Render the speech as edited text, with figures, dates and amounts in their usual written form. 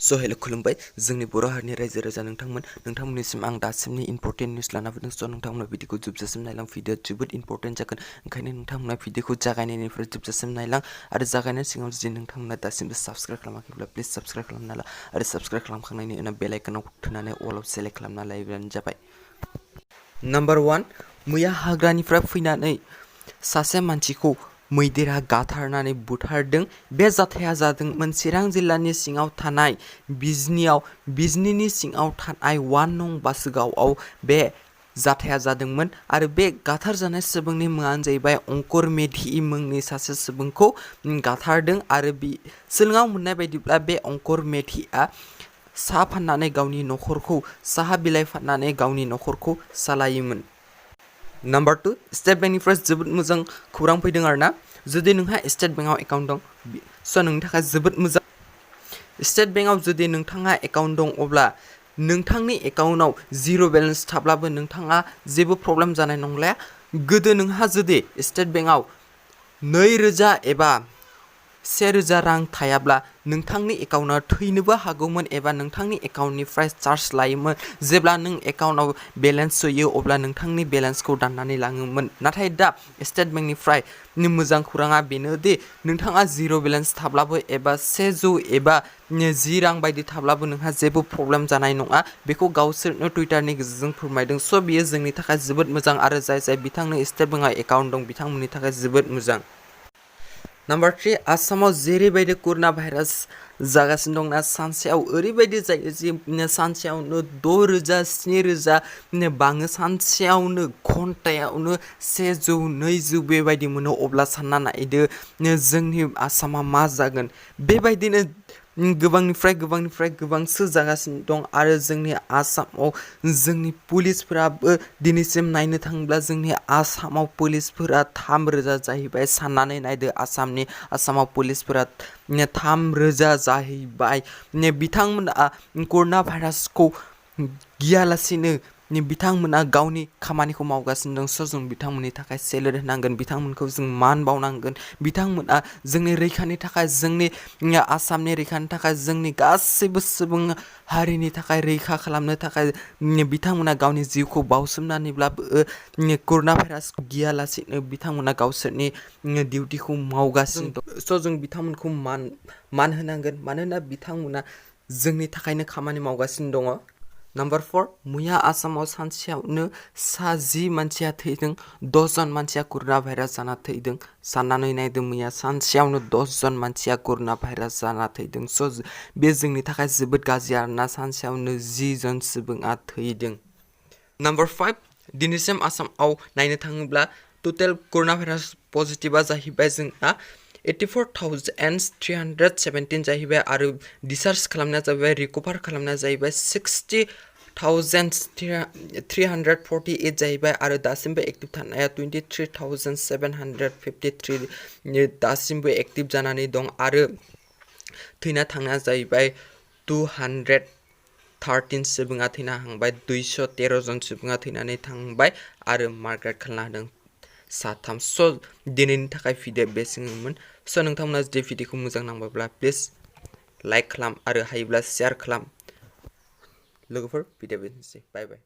स' हेल' खुलुमबाय जोंनि बर' हारिनि रायजो राजा नोंथांमोननिसिम आं दासिमनि इम्परटेन्ट निउस लाना फैदों। स' नोंथांमोना भिडिअखौ जोबजासिम नायलां। भिडिअआ जोबोद इम्परटेन्ट जागोन, ओंखायनो नोंथांमोना भिडिअखौ जागायनायनिफ्राय जोबजासिम नायलां। आरो जागायनायनि सिगाङाव जुदि नोंथांमोना दासिमबो साबस्क्राइब खालामाखैब्ला प्लिज साबस्क्राइब खालामना ला आरो साबस्क्राइब खालामखांनायनि उनाव बेल आइकनाव थुनानै अलाव सेलेक्ट खालामना लायोब्लानो जाबाय। नाम्बार 1, मैया हाग्रानिफ्राय फैनानै सासे मानसिखौ मैदेरा गाथारनानै बुथारदों। बे जाथाया जादोंमोन चिरां जिल्लानि सिङाव थानाय बिजनीनि सिङाव थानाय 1 नं बासुगावआव बे जाथाया जादोंमोन। आरो बे गाथारजानाय सुबुंनि मुङानो जाहैबाय अंकुर मेधि मुंनि सासे सुबुंखौ गाथारदों। आरो सोलोङाव मोननाय बायदिब्ला बे अंकुर मेधिआ साहा फाननानै गावनि न'खरखौ साहा बिलाइ फाननानै गावनि न'खरखौ सालायोमोन। नाम्बार 2, स्टेट बेंकनिफ्राय जोबोद मोजां खौरां फैदों आरोना। जुदि नोंहा स्टेट बेंकआव एकाउन्ट दं, स' नोंनि थाखाय जोबोद मोजां। स्टेट बेंकआव जुदि नोंथाङा एकाउन्ट दं, अब्ला नोंथांनि एकाउन्टआव जिर' बेलेन्स थाब्लाबो नोंथाङा जेबो प्रब्लेम जानाय नंला। गोदो नोंहा जुदि स्टेट बेंकआव 2,000 एबा 1,000 रां थायाब्ला नोंथांनि एकाउन्टआ थैनोबो हागौमोन एबा नोंथांनि एकाउन्टनिफ्राय चार्ज लायोमोन। जेब्ला नों एकाउन्टआव बेलेन्स सोयो अब्ला नोंथांनि बेलेन्सखौ दाननानै लाङोमोन। नाथाय दा स्टेट बेंकनिफ्राय मोजां खौराङा बेनोदि नोंथाङा जिर' बेलेन्स थाब्लाबो एबा 100 एबा 10 रां बायदि थाब्लाबो नोंहा जेबो प्रब्लेम जानाय नङा। बेखौ गावसोरनो टुइटारनि गेजेरजों फोरमायदों। स' बियो जोंनि थाखाय जोबोद मोजां आरो जाय बिथांनो स्टेट बेंकआव एकाउन्ट दं बिथांमोननि थाखाय जोबोद मोजां। नाम्बार 3, आसामाव जेरैबायदि कर'ना भाइरास जागासिनो दंना, सानसेयाव ओरैबायदि जायो जि सानसेयावनो 6,000 7,000 बाङो, सानसेयावनो घन्टायावनो 100 200 बेबायदि मोनो। अब्ला सानना नायदो जोंनि आसामा मा जागोन। बेबायदिनो गोबांनिफ्राय गोबांसो जागासिनो दं। आरो जोंनि आसामाव जोंनि पुलिसफोराबो दिनैसिम नायनो थाङोब्ला जोंनि आसामाव पुलिसफोरा 3,000 जाहैबाय। साननानै नायदो आसामाव पुलिसफोरा 3,000 जाहैबाय। बिथांमोना कर'ना भाइरासखौ गियालासिनो बिथांमोना गावनि खामानिखौ मावगासिनो दं। स' जों बिथांमोननि थाखाय सेलेट होनांगोन, बिथांमोनखौ जों मान बावनांगोन। बिथांमोना जोंनि रैखानि थाखाय, जोंनि आसामनि रैखानि थाखाय, जोंनि गासैबो सुबुं हारिनि थाखाय रैखा खालामनो थाखाय बिथांमोना गावनि जिउखौ बावसोमनानैब्लाबो कर'ना भाइरासखौ गियालासिनो बिथांमोना गावसोरनि डिउटिखौ मावगासिनो दं। स' जों बिथांमोनखौ मान होनांगोन, मानोना बिथांमोना जोंनि थाखायनो खामानि मावगासिनो दङ। नाम्बार 4, मैया आसामाव सानसेयावनो 10 मानसिया थैदों, 10 जन मानसिया कर'ना भाइरास जाना थैदों। साननानै नायदो मैया सानसेयावनो 10 जन मानसिया कर'ना भाइरास जाना थैदों। स' बे जोंनि थाखाय जोबोद गाज्रि आरोना, सानसेयावनो 10 जन सुबुङा थैदों। नाम्बार 5, दिनैसिम आसामाव नायनो थाङोब्ला टटेल कर'ना भाइरास पजिटिभआ जाहैबाय जोंना 84,317 जाहैबाय। आरो डिस्चार्ज खालामनाया जाहैबाय, रिकभार खालामनाया जाहैबाय 60,348 जाहैबाय। आरो दासिमबो एक्टिभ थानाया 23,753 दासिमबो एक्टिभ जानानै दं। आरो थैना थांनाया जाहैबाय 213 सुबुङा थैना थांबाय, 213 जन सुबुङा थैनानै थांबाय। आरो मार्गारेट खालामना होदों 3। स' दिनैनि थाखाय भिडिअ बेसिममोन। स' नोंथांमोना जुदि भिडिअखौ मोजां नांबायब्ला प्लिज लाइक खालाम आरो हायोब्ला शेयार खालाम। लोगोफोर भिडिअ बेनोसै, बाय बाय।